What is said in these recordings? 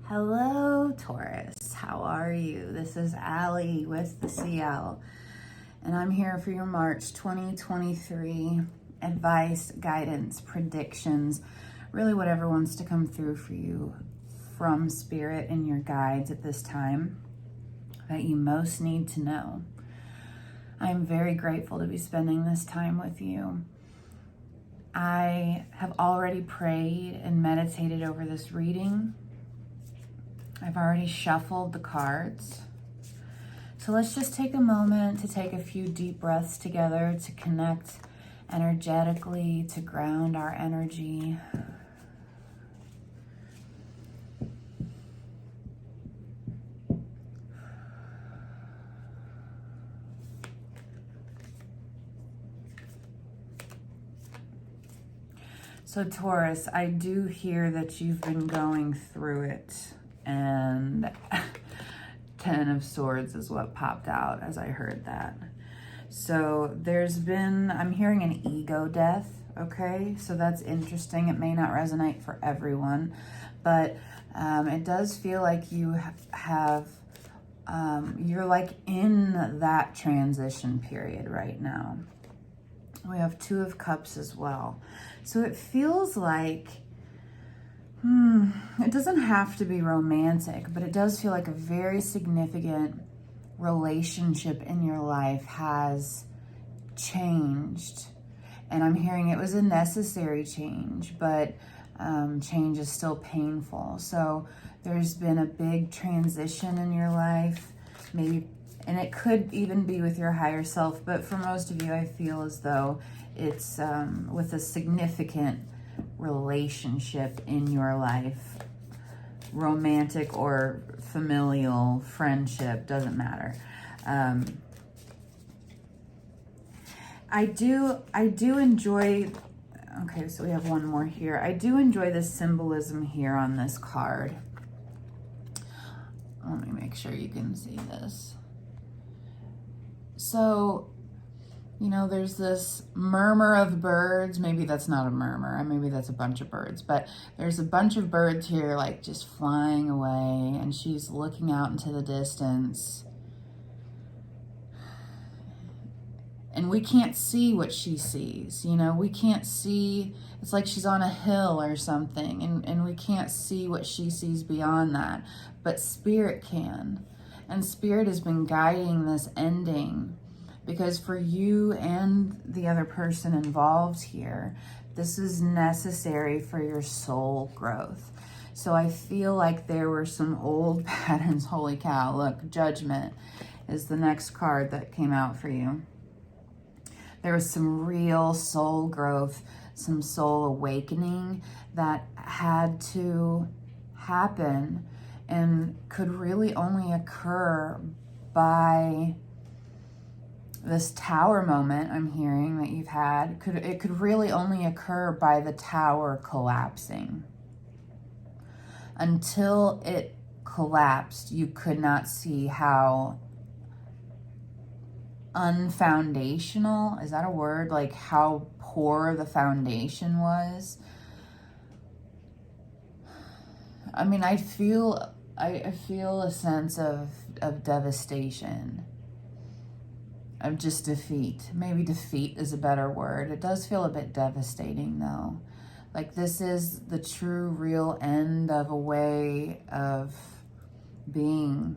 Hello, Taurus. How are you? This is Allie with the CL, and I'm here for your March 2023 advice, guidance, predictions, really whatever wants to come through for you from Spirit and your guides at this time that you most need to know. I'm very grateful to be spending this time with you. I have already prayed and meditated over this reading. I've already shuffled the cards. So let's just take a moment to take a few deep breaths together to connect energetically, to ground our energy. So Taurus, I do hear that you've been going through it, and Ten of Swords is what popped out as I heard that. So I'm hearing an ego death, okay? So that's interesting. It may not resonate for everyone, but it does feel like you you're like in that transition period right now. We have Two of Cups as well. So it feels like, it doesn't have to be romantic, but it does feel like a very significant relationship in your life has changed. And I'm hearing it was a necessary change, but change is still painful. So there's been a big transition in your life, maybe, and it could even be with your higher self, but for most of you, I feel as though it's with a significant relationship in your life, romantic or familial, friendship, doesn't matter. I do enjoy, okay, so we have one more here. I do enjoy the symbolism here on this card. Let me make sure you can see this. So, there's this murmur of birds. Maybe that's not a murmur. Maybe that's a bunch of birds. But there's a bunch of birds here, like, just flying away. And she's looking out into the distance. And we can't see what she sees. We can't see. It's like she's on a hill or something. And we can't see what she sees beyond that. But Spirit can. And Spirit has been guiding this ending. Because for you and the other person involved here, this is necessary for your soul growth. So I feel like there were some old patterns. Holy cow, look, Judgment is the next card that came out for you. There was some real soul growth, some soul awakening that had to happen and could really only occur by this tower moment I'm hearing that you've had. It could really only occur by the tower collapsing. Until it collapsed, you could not see how unfoundational, is that a word? Like how poor the foundation was. I feel a sense of devastation. Of just defeat. Maybe defeat is a better word. It does feel a bit devastating though. Like this is the true, real end of a way of being,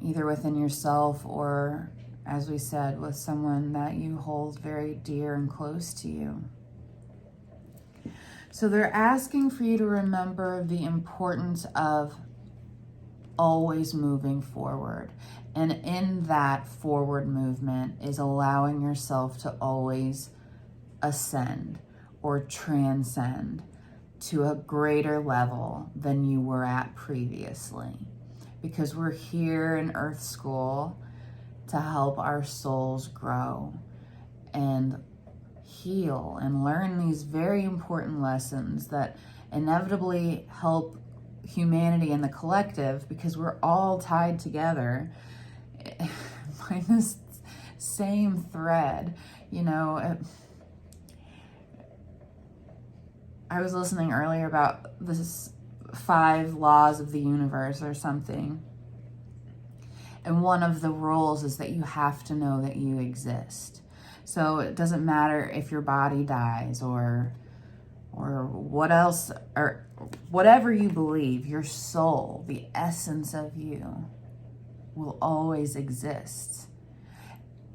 either within yourself or, as we said, with someone that you hold very dear and close to you. So they're asking for you to remember the importance of always moving forward. And in that forward movement is allowing yourself to always ascend or transcend to a greater level than you were at previously. Because we're here in Earth School to help our souls grow and heal and learn these very important lessons that inevitably help humanity and the collective, because we're all tied together by this same thread. I was listening earlier about this 5 laws of the universe or something. And one of the rules is that you have to know that you exist. So it doesn't matter if your body dies or what else, or whatever you believe, your soul, the essence of you, will always exist.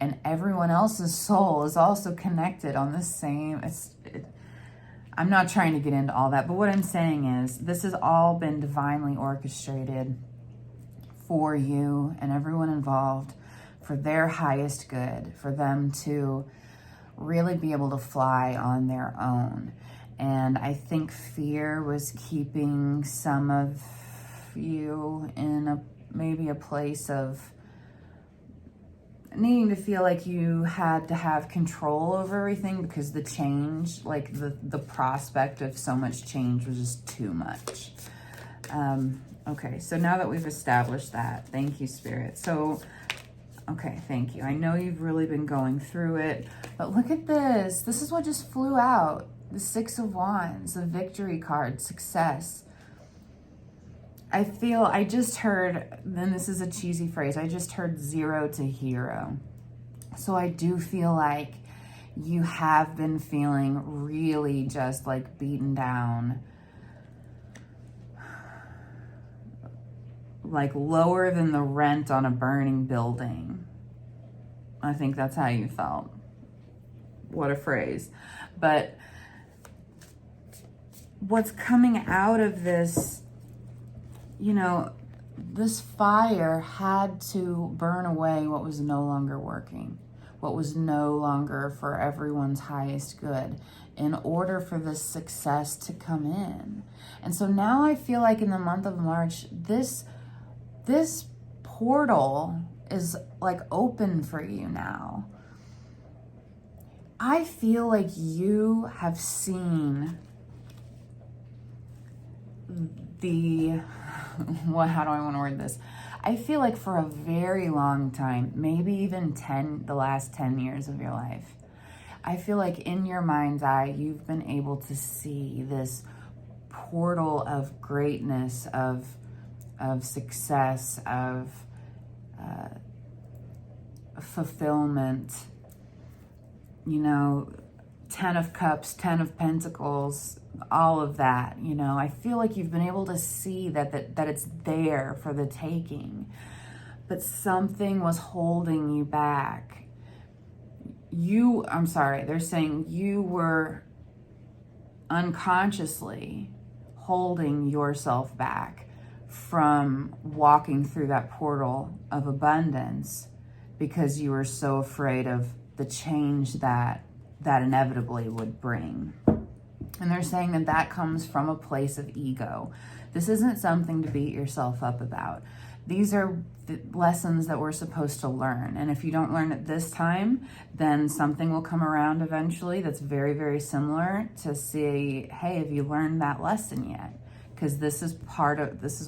And everyone else's soul is also connected on the same, I'm not trying to get into all that, but what I'm saying is this has all been divinely orchestrated for you and everyone involved for their highest good, for them to really be able to fly on their own. And I think fear was keeping some of you in maybe a place of needing to feel like you had to have control over everything, because the change, like the prospect of so much change was just too much. Okay, so now that we've established that, thank you, Spirit. So, okay, thank you. I know you've really been going through it, but look at this. This is what just flew out. The 6 of Wands, the victory card, success. I just heard, then this is a cheesy phrase, I just heard 0 to hero. So I do feel like you have been feeling really just like beaten down, like lower than the rent on a burning building. I think that's how you felt. What a phrase. But what's coming out of this, you know, this fire had to burn away what was no longer working, what was no longer for everyone's highest good, in order for this success to come in. And so now I feel like in the month of March, this portal is like open for you now. I feel like you have seen how do I want to word this? I feel like for a very long time, maybe even the last 10 years of your life, I feel like in your mind's eye, you've been able to see this portal of greatness, of success, of fulfillment, you know, 10 of Cups, 10 of Pentacles, all of that, you know. I feel like you've been able to see that it's there for the taking, but something was holding you back. They're saying you were unconsciously holding yourself back from walking through that portal of abundance because you were so afraid of the change that inevitably would bring. And they're saying that comes from a place of ego. This isn't something to beat yourself up about. These are the lessons that we're supposed to learn. And if you don't learn it this time, then something will come around eventually that's very, very similar to say, hey, have you learned that lesson yet? Because this is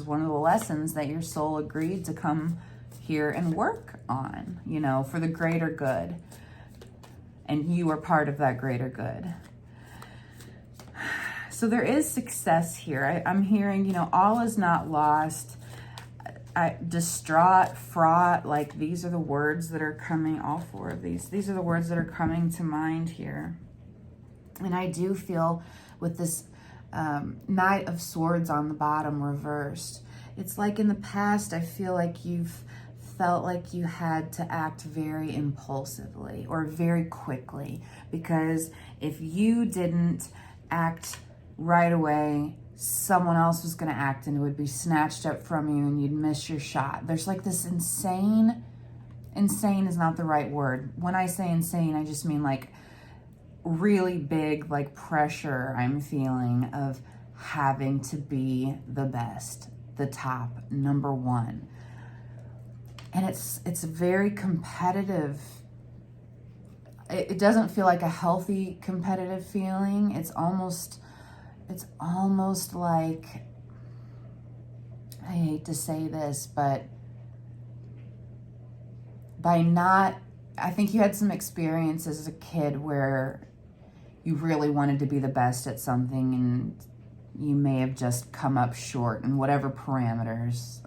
one of the lessons that your soul agreed to come here and work on, you know, for the greater good. And you are part of that greater good. So there is success here. I'm hearing, you know, all is not lost. Distraught, fraught, like these are the words that are coming, all 4 of these. These are the words that are coming to mind here. And I do feel with this Knight of Swords on the bottom reversed, it's like in the past, I feel like you've felt like you had to act very impulsively or very quickly, because if you didn't act right away, someone else was going to act and it would be snatched up from you and you'd miss your shot. There's like this insane is not the right word. When I say insane, I just mean like really big, like pressure I'm feeling of having to be the best, the top, number one. And it's very competitive. It doesn't feel like a healthy competitive feeling. It's almost like, I hate to say this, but I think you had some experiences as a kid where you really wanted to be the best at something, and you may have just come up short in whatever parameters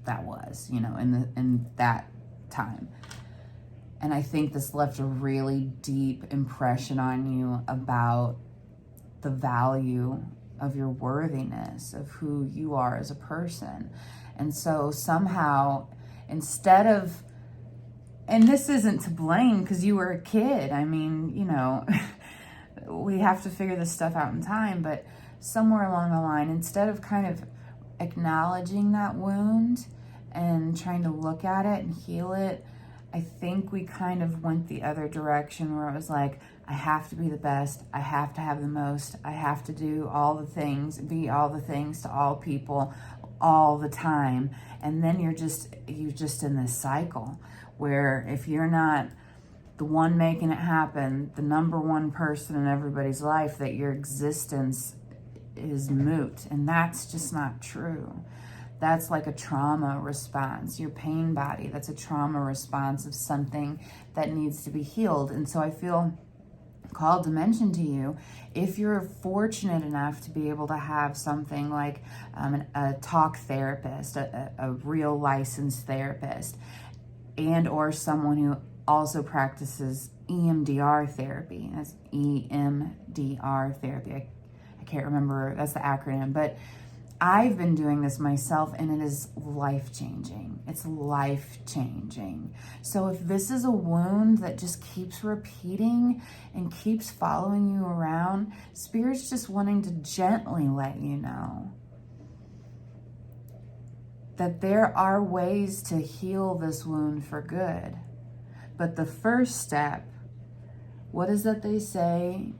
that was, you know, in that time. And I think this left a really deep impression on you about the value of your worthiness, of who you are as a person. And so somehow, instead of, and this isn't to blame because you were a kid. I mean, you know, we have to figure this stuff out in time, but somewhere along the line, instead of kind of acknowledging that wound and trying to look at it and heal it, I think we kind of went the other direction where it was like, I have to be the best, I have to have the most, I have to do all the things, be all the things to all people all the time. And then you're just in this cycle where if you're not the one making it happen, the number one person in everybody's life, that your existence is moot. And that's just not true. That's like a trauma response. Your pain body, that's a trauma response of something that needs to be healed. And so I feel called to mention to you, if you're fortunate enough to be able to have something like a talk therapist, a real licensed therapist, and or someone who also practices EMDR therapy. That's EMDR therapy. I can't remember, that's the acronym, but I've been doing this myself and it is life-changing. It's life-changing. So if this is a wound that just keeps repeating and keeps following you around, Spirit's just wanting to gently let you know that there are ways to heal this wound for good. But the first step, what is that they say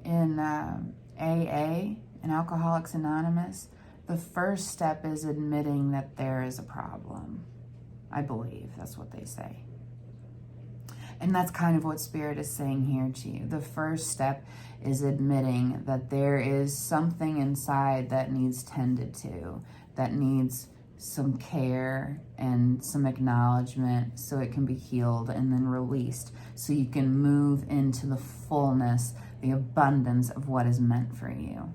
in AA, in Alcoholics Anonymous? The first step is admitting that there is a problem. I believe that's what they say. And that's kind of what Spirit is saying here to you. The first step is admitting that there is something inside that needs tended to, that needs some care and some acknowledgement so it can be healed and then released so you can move into the fullness, the abundance of what is meant for you.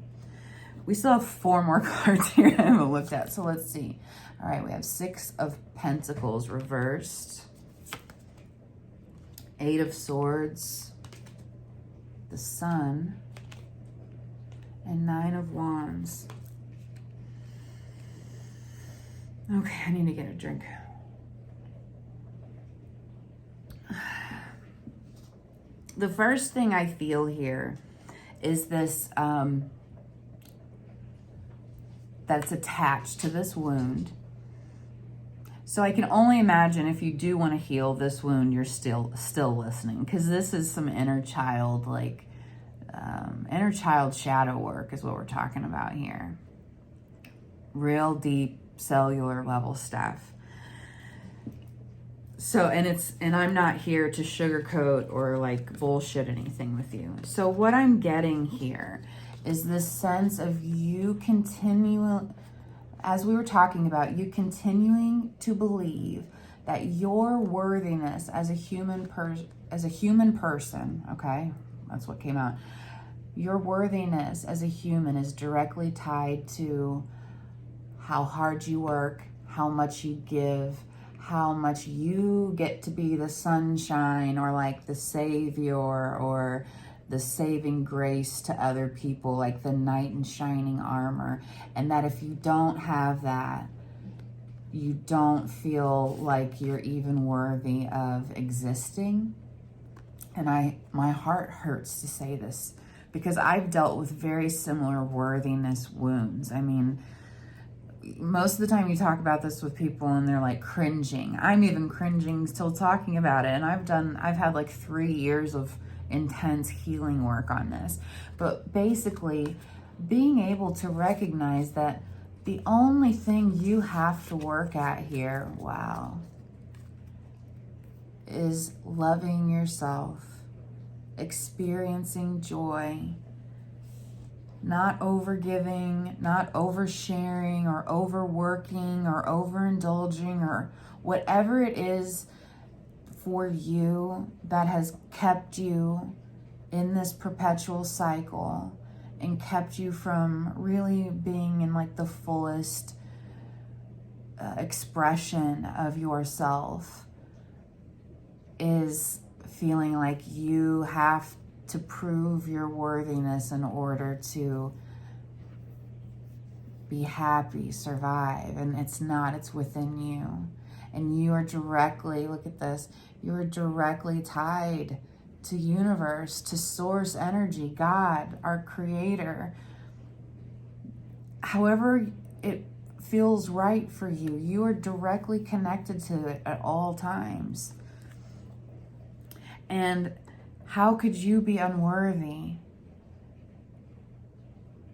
We still have 4 more cards here I haven't looked at, so let's see. All right, we have 6 of Pentacles reversed, 8 of Swords, the Sun, and 9 of Wands. Okay, I need to get a drink. The first thing I feel here is this, that's attached to this wound. So I can only imagine if you do want to heal this wound, you're still listening, because this is some inner child, like inner child shadow work is what we're talking about here. Real deep cellular level stuff. So, and I'm not here to sugarcoat or like bullshit anything with you. So what I'm getting here is this sense of you continuing, as we were talking about, you continuing to believe that your worthiness as a human person, okay, that's what came out. Your worthiness as a human is directly tied to how hard you work, how much you give, how much you get to be the sunshine or like the savior or the saving grace to other people, like the knight in shining armor. And that if you don't have that, you don't feel like you're even worthy of existing. And my heart hurts to say this because I've dealt with very similar worthiness wounds. I mean, most of the time you talk about this with people and they're like cringing. I'm even cringing still talking about it. And I've had like 3 years of intense healing work on this. But basically being able to recognize that the only thing you have to work at here, wow, is loving yourself, experiencing joy, not overgiving, not oversharing or overworking or overindulging or whatever it is for you that has kept you in this perpetual cycle. and kept you from really being in like the fullest expression of yourself is feeling like you have to prove your worthiness in order to be happy, survive. And it's not, it's within you. And you are directly, look at this, you are directly tied to universe, to source energy, God, our creator. However it feels right for you, you are directly connected to it at all times. And how could you be unworthy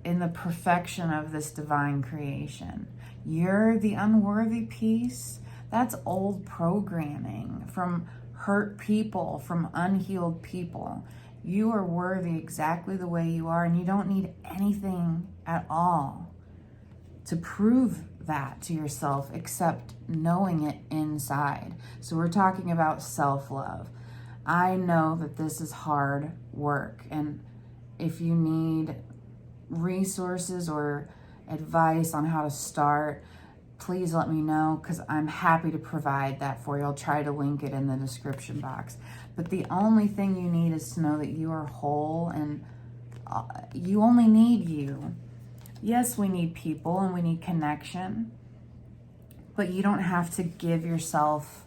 in the perfection of this divine creation? You're the unworthy piece. That's old programming from hurt people, from unhealed people. You are worthy exactly the way you are, and you don't need anything at all to prove that to yourself except knowing it inside. So we're talking about self-love. I know that this is hard work, and if you need resources or advice on how to start, please let me know, because I'm happy to provide that for you. I'll try to link it in the description box. But the only thing you need is to know that you are whole, and you only need you. Yes, we need people and we need connection, but you don't have to give yourself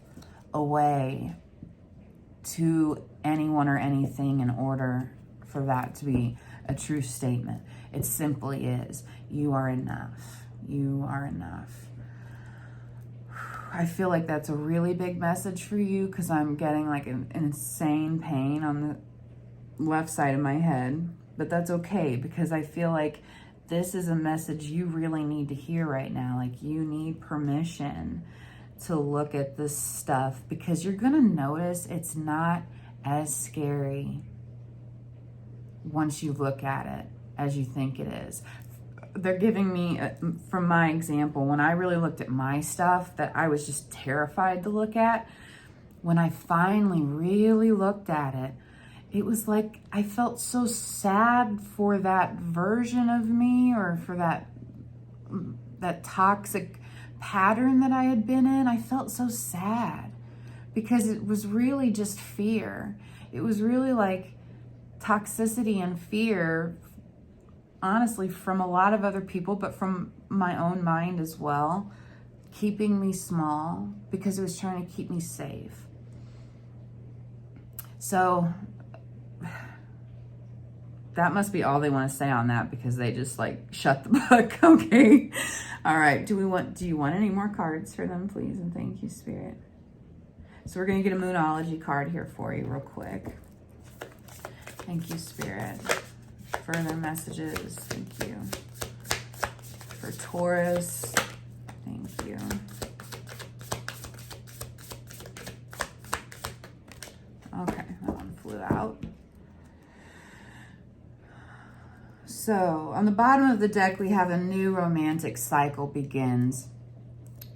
away to anyone or anything in order for that to be a true statement. It simply is. You are enough. You are enough. I feel like that's a really big message for you, because I'm getting like an insane pain on the left side of my head. But that's okay, because I feel like this is a message you really need to hear right now. Like, you need permission to look at this stuff, because you're gonna notice it's not as scary once you look at it as you think it is. They're giving me, from my example, when I really looked at my stuff that I was just terrified to look at, when I finally really looked at it, it was like I felt so sad for that version of me, or for that toxic pattern that I had been in. I felt so sad, because it was really just fear. It was really like toxicity and fear, honestly, from a lot of other people, but from my own mind as well, keeping me small, because it was trying to keep me safe. So that must be all they want to say on that, because they just like shut the book. Okay. All right. Do you want any more cards for them, please? And thank you, Spirit. So we're going to get a Moonology card here for you real quick. Thank you, Spirit. Further messages. Thank you. For Taurus. Thank you. Okay, that one flew out. So on the bottom of the deck, we have a new romantic cycle begins.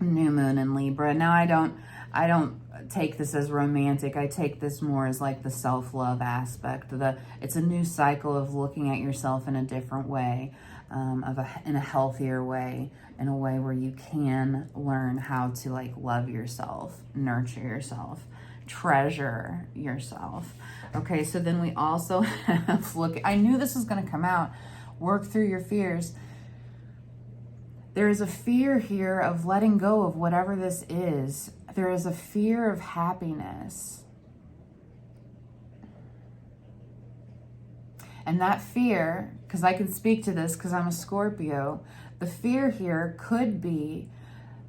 New moon in Libra. Now I don't take this as romantic. I take this more as like the self-love aspect. It's a new cycle of looking at yourself in a different way, in a healthier way, in a way where you can learn how to like love yourself, nurture yourself, treasure yourself. Okay, so then we also have, I knew this was going to come out. Work through your fears. There is a fear here of letting go of whatever this is. There is a fear of happiness. And that fear, because I can speak to this because I'm a Scorpio, the fear here could be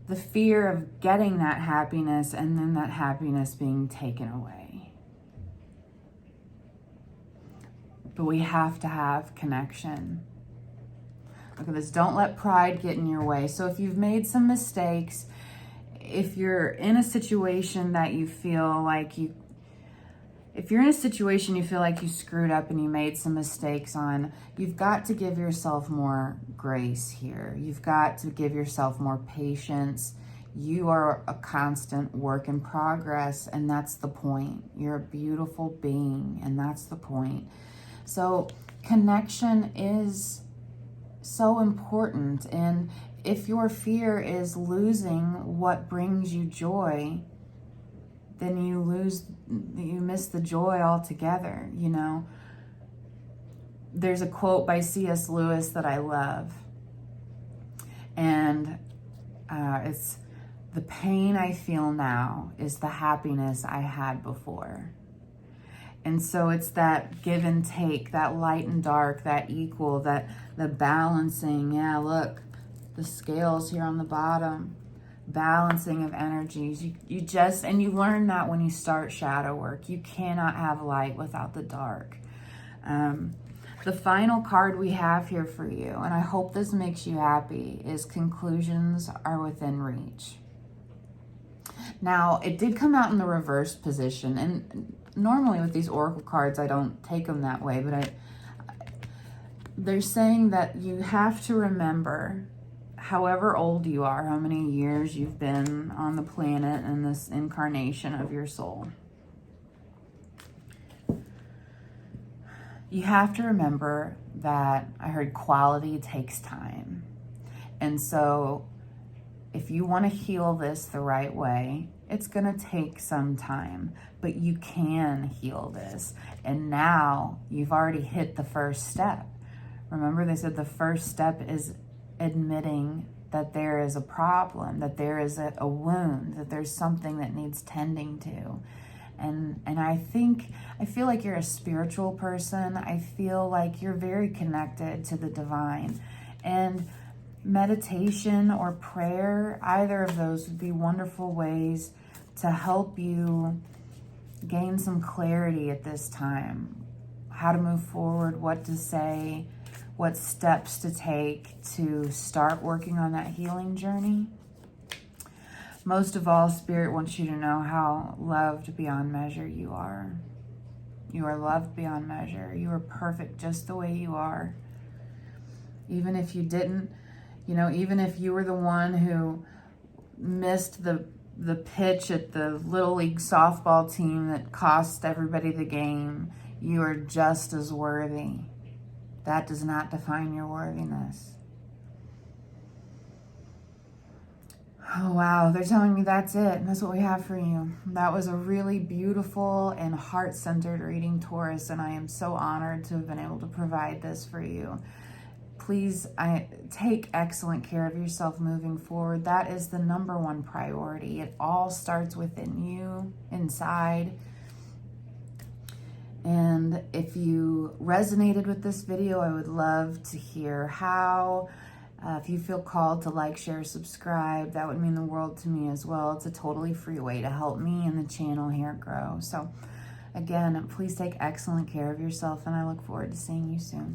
the fear of getting that happiness and then that happiness being taken away. But we have to have connection. Look at this. Don't let pride get in your way. So if you've made some mistakes, if you're in a situation that you feel like you screwed up and you made some mistakes on, you've got to give yourself more grace here. You've got to give yourself more patience. You are a constant work in progress, and that's the point. You're a beautiful being, and that's the point. So connection is so important. And if your fear is losing what brings you joy, then you miss the joy altogether, you know. There's a quote by C.S. Lewis that I love. And it's, "The pain I feel now is the happiness I had before." And so it's that give and take, that light and dark, that equal, that the balancing. Yeah, look, the scales here on the bottom, balancing of energies. And you learn that when you start shadow work. You cannot have light without the dark. The final card we have here for you, and I hope this makes you happy, is conclusions are within reach. Now, it did come out in the reverse position, and normally with these oracle cards, I don't take them that way, but they're saying that you have to remember, however old you are, how many years you've been on the planet in this incarnation of your soul, you have to remember that, I heard, quality takes time. And so if you want to heal this the right way, it's going to take some time, but you can heal this. And now you've already hit the first step. Remember, they said the first step is admitting that there is a problem, that there is a wound, that there's something that needs tending to. And I feel like you're a spiritual person. I feel like you're very connected to the divine. And meditation or prayer, either of those would be wonderful ways to help you gain some clarity at this time. How to move forward, what to say, what steps to take to start working on that healing journey. Most of all, Spirit wants you to know how loved beyond measure you are. You are loved beyond measure. You are perfect just the way you are. Even if you didn't, you know, even if you were the one who missed the pitch at the Little League softball team that cost everybody the game, you are just as worthy. That does not define your worthiness. Oh, wow. They're telling me that's it. That's what we have for you. That was a really beautiful and heart-centered reading, Taurus, and I am so honored to have been able to provide this for you. Please take excellent care of yourself moving forward. That is the number one priority. It all starts within you, inside. And if you resonated with this video, I would love to hear how. If you feel called to like, share, subscribe, that would mean the world to me as well. It's a totally free way to help me and the channel here grow. So again, please take excellent care of yourself, and I look forward to seeing you soon.